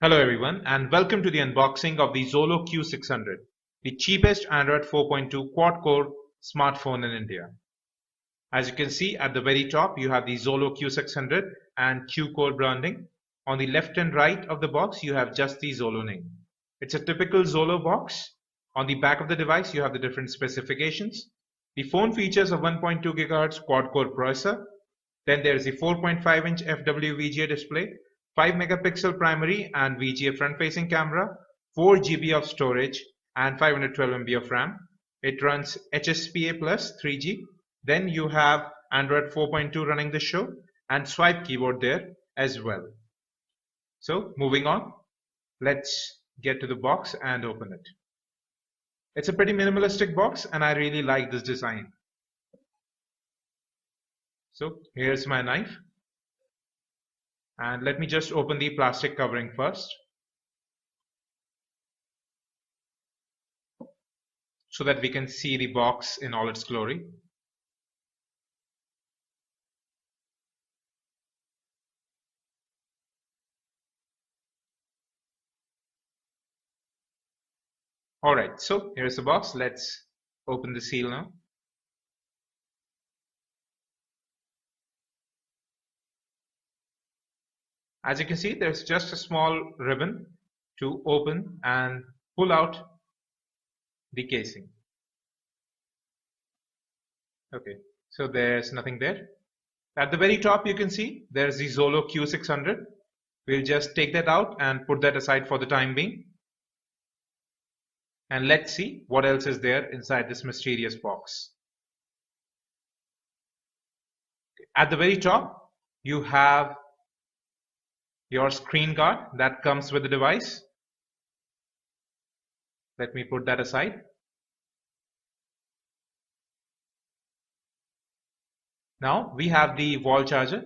Hello everyone and welcome to the unboxing of the XOLO Q600, the cheapest Android 4.2 quad-core smartphone in India. As you can see at the very top you have the XOLO Q600 and Q-core branding. On the left and right of the box you have just the XOLO name. It's a typical XOLO box. On the back of the device you have the different specifications. The phone features a 1.2 GHz quad-core processor. Then there is a 4.5-inch FWVGA display, 5 megapixel primary and VGA front-facing camera, 4 GB of storage and 512 MB of RAM. It runs HSPA plus 3G. Then you have Android 4.2 running the show and swipe keyboard there as well. So moving on, let's get to the box and open it. It's a pretty minimalistic box and I really like this design. So here's my knife. And let me just open the plastic covering first, so that we can see the box in all its glory. Alright, so here's the box. Let's open the seal now. As you can see, there's just a small ribbon to open and pull out the casing. Okay, so there's nothing there. At the very top you can see there's the XOLO Q600. We'll just take that out and put that aside for the time being. And let's see what else is there inside this mysterious box. At the very top you have your screen guard that comes with the device. Let me put that aside. Now we have the wall charger.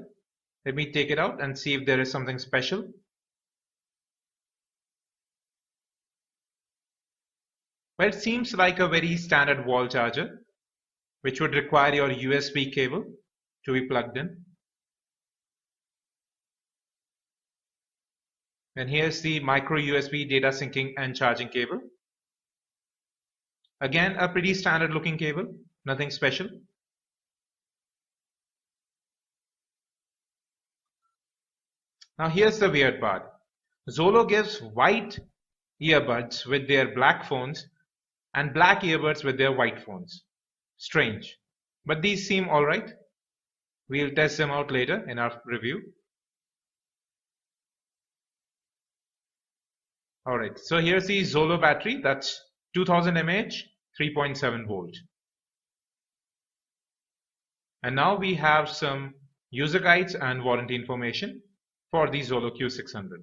Let me take it out and see if there is something special. Well, it seems like a very standard wall charger, which would require your USB cable to be plugged in. And here's the micro USB data syncing and charging cable. Again, a pretty standard looking cable, nothing special. Now here's the weird part. XOLO gives white earbuds with their black phones and black earbuds with their white phones. Strange. But these seem alright. We'll test them out later in our review. Alright, so here's the XOLO battery. That's 2000 mAh, 3.7 volt. And now we have some user guides and warranty information for the XOLO Q600.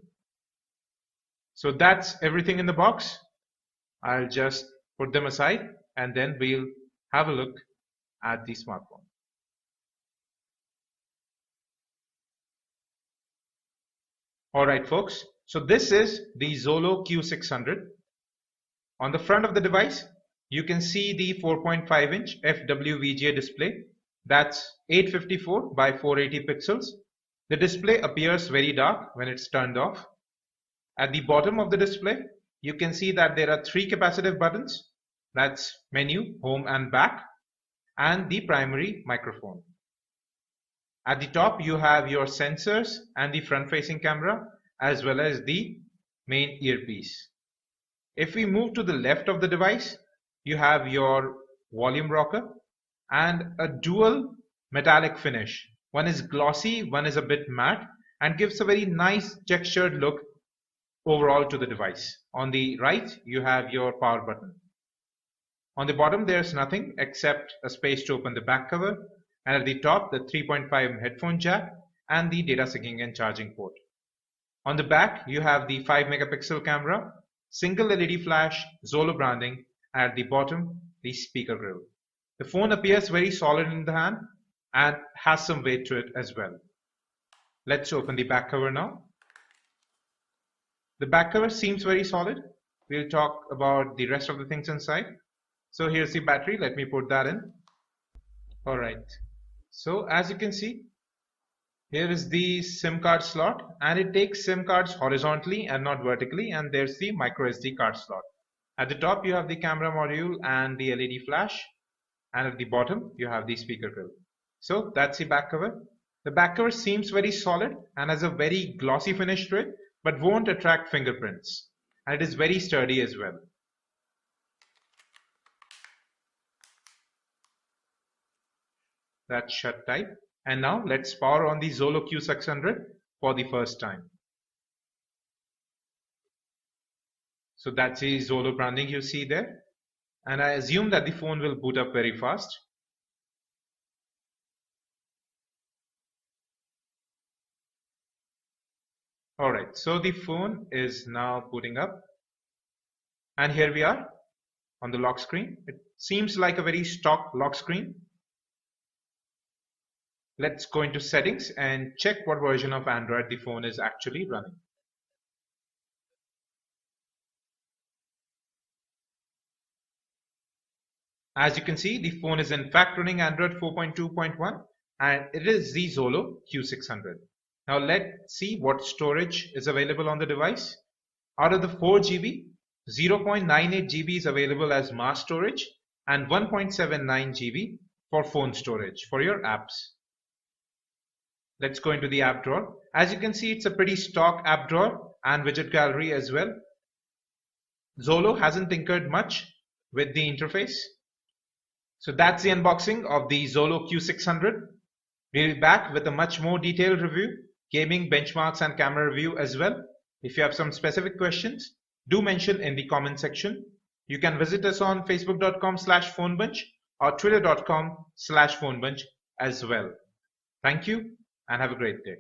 So that's everything in the box. I'll just put them aside and then we'll have a look at the smartphone. Alright folks, so this is the XOLO Q600. On the front of the device, you can see the 4.5-inch FWVGA display. That's 854 by 480 pixels. The display appears very dark when it's turned off. At the bottom of the display, you can see that there are 3 capacitive buttons. That's menu, home and back, and the primary microphone. At the top, you have your sensors and the front-facing camera, as well as the main earpiece. If we move to the left of the device, you have your volume rocker and a dual metallic finish. One is glossy, one is a bit matte and gives a very nice textured look overall to the device. On the right, you have your power button. On the bottom, there's nothing except a space to open the back cover, and at the top, the 3.5 headphone jack and the data syncing and charging port. On the back, you have the 5 megapixel camera, single LED flash, XOLO branding, and at the bottom, the speaker grill. The phone appears very solid in the hand and has some weight to it as well. Let's open the back cover now. The back cover seems very solid. We'll talk about the rest of the things inside. So here's the battery. Let me put that in. Alright. So as you can see, Here is the SIM card slot, and it takes SIM cards horizontally and not vertically, and there's the micro SD card slot. At the top you have the camera module and the LED flash, and at the bottom you have the speaker grill. So that's the back cover. The back cover seems very solid and has a very glossy finish to it, but won't attract fingerprints, and it is very sturdy as well. That's shut tight. And now let's power on the XOLO Q600 for the first time. So that's the XOLO branding you see there. And I assume that the phone will boot up very fast. Alright, so the phone is now booting up. And here we are on the lock screen. It seems like a very stock lock screen. Let's go into settings and check what version of Android the phone is actually running. As you can see, the phone is in fact running Android 4.2.1 and it is the XOLO Q600. Now let's see what storage is available on the device. Out of the 4 GB, 0.98 GB is available as mass storage and 1.79 GB for phone storage for your apps. Let's go into the app drawer. As you can see, it's a pretty stock app drawer and widget gallery as well. XOLO hasn't tinkered much with the interface. So that's the unboxing of the XOLO Q600. We'll be back with a much more detailed review, gaming, benchmarks and camera review as well. If you have some specific questions, do mention in the comment section. You can visit us on facebook.com/PhoneBunch or twitter.com/PhoneBunch as well. Thank you and have a great day.